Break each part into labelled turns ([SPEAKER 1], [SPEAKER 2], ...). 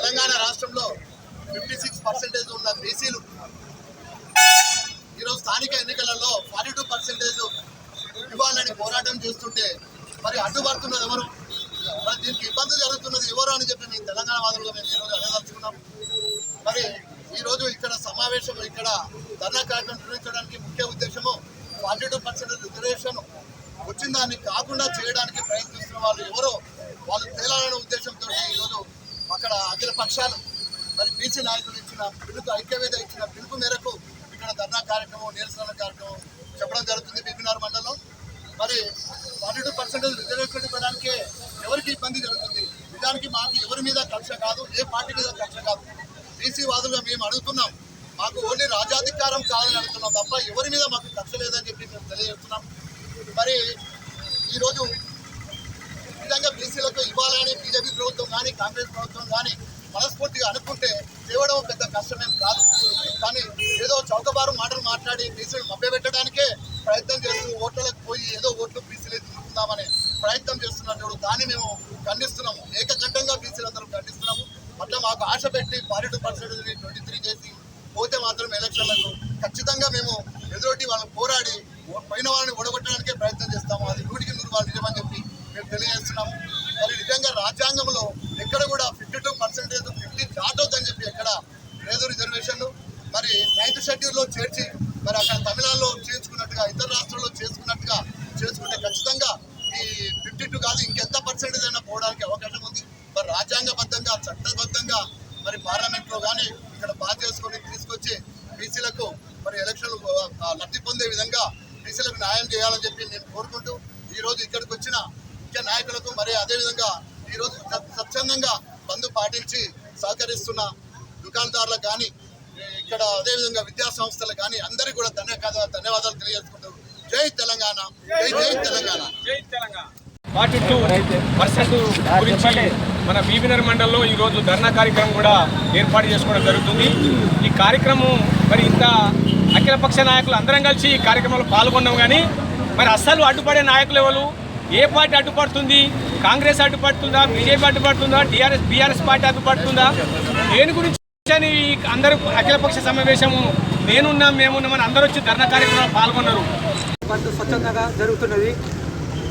[SPEAKER 1] తెలంగాణ రాష్ట్రంలో 56% ఉన్న బీసీలు ఈరోజు స్థానిక ఎన్నికలలో 42% ఇవ్వాలని పోరాటం చేస్తుంటే మరి అడ్డుపడుతున్నది ఎవరు, మరి దీనికి ఇబ్బంది జరుగుతున్నది ఎవరు అని చెప్పి మేము తెలంగాణ వాదులుగా మేము ఈరోజు అడగదలుచుకున్నాం. మరి ఈరోజు ఇక్కడ సమావేశం, ఇక్కడ ధర్నా కార్యక్రమం నిర్వహించడానికి ముఖ్య ఉద్దేశము 42% రిజర్వేషన్ వచ్చిన దాన్ని కాకుండా చేయడానికి ప్రయత్నిస్తున్న వాళ్ళు ఎవరో వాళ్ళు తేలాలనే ఉద్దేశంతో ఈరోజు అక్కడ అఖిల పక్షాలు మరి బీసీ నాయకులు ఇచ్చిన పిలుపు, ఐక్యవేద ఇచ్చిన పిలుపు మేరకు ఇక్కడ ధర్నా కార్యక్రమం, నిరసన కార్యక్రమం చెప్పడం జరుగుతుంది బీబీనగర్ మండలంలో. మరి 42% రిజర్వేషన్ ఇవ్వడానికే ఎవరికి ఇబ్బంది జరుగుతుంది. నిజానికి మాకు ఎవరి మీద కక్ష కాదు, ఏ పార్టీ మీద కక్ష కాదు. బీసీ వాదులుగా మేము అడుగుతున్నాం, మాకు ఓన్లీ రాజాధికారం కాదని అడుగుతున్నాం తప్ప ఎవరి మీద మాకు కక్ష లేదని చెప్పి మేము తెలియజేస్తున్నాం. మరి ఈరోజు నిజంగా బీసీలకు ఇవ్వాలని బీజేపీ ప్రభుత్వం కానీ కాంగ్రెస్ ప్రభుత్వం కానీ మనస్ఫూర్తిగా అనుకుంటే తేవడం పెద్ద కష్టమేం కాదు. కానీ ఏదో చౌకబారు మాటలు మాట్లాడి బీసీలు మభ్యపెట్టడానికే ప్రయత్నం చేస్తూ ఓట్లకు పోయి ఏదో ఓట్లు బీసీలు తీసుకుందామనే ప్రయత్నం చేస్తున్నారు. దాన్ని మేము ఖండిస్తున్నాము, ఏకకంఠంగా బీసీలందరూ ఖండిస్తున్నాము. అట్లా మాకు ఆశ పెట్టి 42% 23 చేసి పోతే మాత్రం ఎలక్షన్లకు ఖచ్చితంగా మేము ఎదురొట్టి వాళ్ళని పోరాడి పోయిన వాళ్ళని ఓడగొట్టడానికే ప్రయత్నం చేస్తాము. అది 100% వాళ్ళు నిజమని చెప్పి మేము తెలియజేస్తున్నాము. మరి నిజంగా రాజ్యాంగంలో ఎక్కడ కూడా 52% 50 దాటొద్దని చెప్పి ఎక్కడ లేదు రిజర్వేషన్. మరి 9th షెడ్యూల్లో చేర్చి మరి అక్కడ తమిళనాడులో చేసుకున్నట్టుగా ఇతర రాష్ట్రాల్లో చేసుకున్నట్టుగా చేసుకుంటే ఖచ్చితంగా ఈ 52 కాదు ఇంకెంత పర్సెంటేజ్ అయినా పోవడానికి అవకాశం ఉంది. మరి రాజ్యాంగబద్ధంగా చట్టబద్ధంగా మరి పార్లమెంట్లో కానీ ఇక్కడ పాస్ చేసుకొని తీసుకొచ్చి బీసీలకు మరి ఎలక్షన్లు లబ్ధి పొందే విధంగా బీసీలకు న్యాయం చేయాలని చెప్పి నేను కోరుకుంటూ ఈరోజు ఇక్కడికి వచ్చిన ముఖ్య నాయకులకు మరి అదేవిధంగా ఈరోజు స్వచ్ఛందంగా బంద్ పాటించి సహకరిస్తున్న దుకాణదారులకు కానీ ఇక్కడ అదేవిధంగా విద్యా సంస్థలకు కానీ అందరికీ కూడా ధన్యవాదాలు తెలియజేసుకుంటూ జై తెలంగాణ, జై జై తెలంగాణ,
[SPEAKER 2] జై తెలంగాణ. 42% గురించి మన బీబీనగర్ మండలంలో ఈరోజు ధర్నా కార్యక్రమం కూడా ఏర్పాటు చేసుకోవడం జరుగుతుంది. ఈ కార్యక్రమం మరి ఇంత అఖిలపక్ష నాయకులు అందరం కలిసి ఈ కార్యక్రమంలో పాల్గొన్నాం. కానీ మరి అస్సలు అడ్డుపడే నాయకులు ఎవరు, ఏ పార్టీ అడ్డుపడుతుంది, కాంగ్రెస్ అడ్డుపడుతుందా, బీజేపీ అడ్డుపడుతుందా, బీఆర్ఎస్ పార్టీ అడ్డుపడుతుందా, దేని గురించి అని అందరూ అఖిలపక్ష సమావేశము నేనున్నాం మేమున్నామని అందరూ వచ్చి ధర్నా కార్యక్రమంలో పాల్గొన్నారు.
[SPEAKER 3] స్వచ్ఛందంగా జరుగుతున్నది.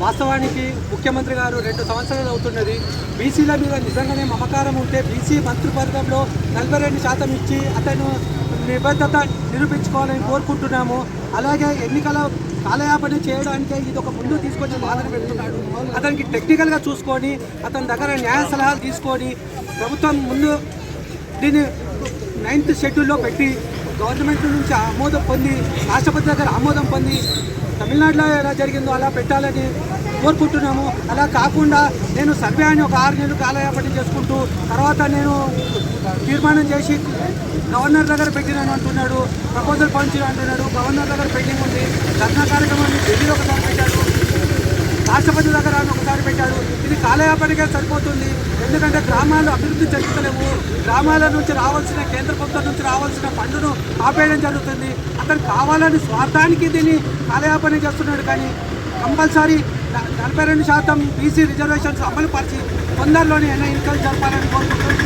[SPEAKER 3] వాస్తవానికి ముఖ్యమంత్రి గారు 2 సంవత్సరాలు అవుతున్నది. బీసీల మీద నిజంగానే మమకారం ఉంటే బీసీ మంత్రివర్గంలో 42% ఇచ్చి అతను నిబద్ధత నిరూపించుకోవాలని కోరుకుంటున్నాము. అలాగే ఎన్నికల కాలయాపన చేయడానికే ఇది ఒక ముందు తీసుకొచ్చి వాదన పెడుతున్నాడు. అతనికి టెక్నికల్గా చూసుకొని అతని దగ్గర న్యాయ సలహాలు తీసుకొని ప్రభుత్వం ముందు దీన్ని 9th షెడ్యూల్లో పెట్టి గవర్నమెంట్ నుంచి ఆమోదం పొంది, రాష్ట్రపతి దగ్గర ఆమోదం పొంది తమిళనాడులో ఎలా జరిగిందో అలా పెట్టాలని కోరుకుంటున్నాము. అలా కాకుండా నేను సర్వే అని ఒక 6 నెలలు కాలయాపన చేసుకుంటూ తర్వాత నేను తీర్మానం చేసి గవర్నర్ దగ్గర పెట్టినాను అంటున్నాడు, ప్రపోజల్ పంచిన అంటున్నాడు. గవర్నర్ దగ్గర పెండింగ్ ఉంది. ధర్నా కార్యక్రమాన్ని ఢిల్లీలో ఒకసారి పెట్టాడు, రాష్ట్రపతి దగ్గర ఒకసారి పెట్టాడు. ఇది కాలయాపనగా సరిపోతుంది. ఎందుకంటే గ్రామాలు అభివృద్ధి చెందుతలేవు. గ్రామాల నుంచి రావాల్సిన, కేంద్ర ప్రభుత్వం నుంచి రావాల్సిన ఫండ్ను ఆపేయడం జరుగుతుంది. అతను కావాలని స్వార్థానికి దీన్ని కాలయాపన చేస్తున్నాడు. కానీ కంపల్సరీ 42% బీసీ రిజర్వేషన్స్ అమలు పరిచి తొందరలోనే ఎన్నికలు జరపాలని కోరుకుంటున్నాను.